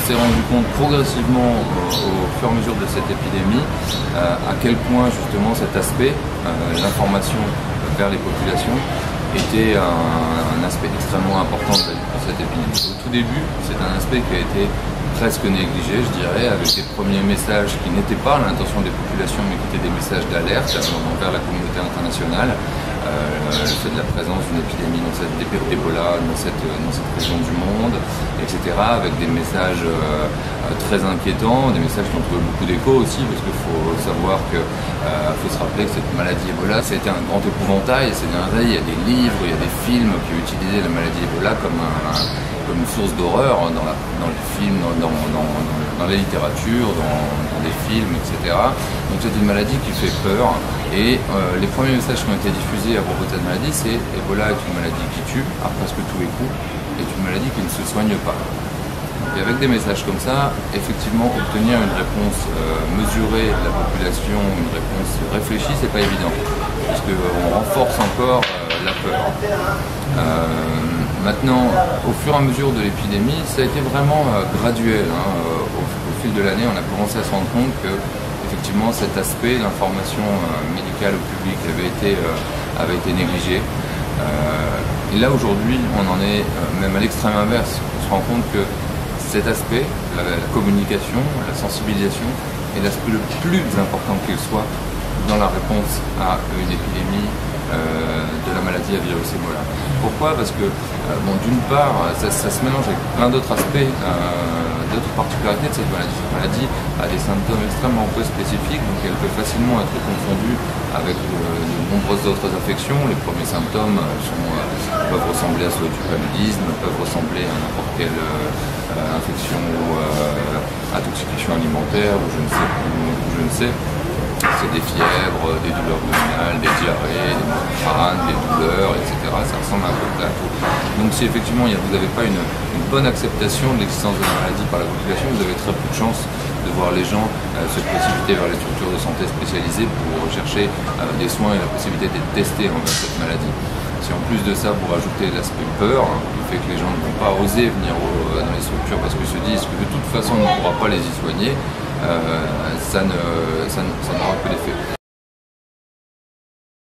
s'est rendu compte progressivement au fur et à mesure de cette épidémie à quel point justement cet aspect, l'information vers les populations, était un aspect extrêmement important de cette épidémie. Au tout début, c'est un aspect qui a été presque négligé, je dirais, avec des premiers messages qui n'étaient pas à l'intention des populations, mais qui étaient des messages d'alerte envers la communauté internationale. Le fait de la présence d'une épidémie d'Ebola dans cette région du monde, etc., avec des messages très inquiétants, des messages qui ont trouvé beaucoup d'écho aussi, parce qu'il faut savoir que faut se rappeler que cette maladie Ebola, c'était un grand épouvantail. Ces dernières années, il y a des livres, il y a des films qui utilisaient la maladie Ebola comme une source d'horreur dans les films, dans la littérature, dans des films, etc. Donc c'est une maladie qui fait peur. Et les premiers messages qui ont été diffusés à propos de cette maladie, c'est Ebola est une maladie qui tue à presque tous les coups, est une maladie qui ne se soigne pas. Et avec des messages comme ça, effectivement, obtenir une réponse mesurée de la population, une réponse réfléchie, c'est pas évident, parce qu'on renforce encore la peur. Maintenant, au fur et à mesure de l'épidémie, ça a été vraiment graduel. Au fil de l'année, on a commencé à se rendre compte que effectivement cet aspect d'information médicale au public avait été négligé. Et là aujourd'hui, on en est même à l'extrême inverse. On se rend compte que cet aspect, la communication, la sensibilisation, est l'aspect le plus important qu'il soit dans la réponse à une épidémie de la maladie à virus Ebola. Pourquoi? Parce que, d'une part, ça se mélange avec plein d'autres aspects, d'autres particularités de cette maladie. Cette maladie a des symptômes extrêmement peu spécifiques, donc elle peut facilement être confondue avec de nombreuses autres affections. Les premiers symptômes peuvent ressembler à ceux du paludisme, peuvent ressembler à n'importe quelle infection ou intoxication alimentaire, ou je ne sais. C'est des fièvres, des douleurs abdominales, des diarrhées, des maux de crâne, des douleurs, etc. Ça ressemble un peu à tout. Donc si effectivement vous n'avez pas une bonne acceptation de l'existence de la maladie par la population, vous avez très peu de chances de voir les gens se précipiter vers les structures de santé spécialisées pour rechercher des soins et la possibilité d'être testés envers cette maladie. Si en plus de ça vous rajoutez l'aspect peur, le fait que les gens ne vont pas oser venir dans les structures parce qu'ils se disent que de toute façon on ne pourra pas les y soigner, ça n'aura que l'effet.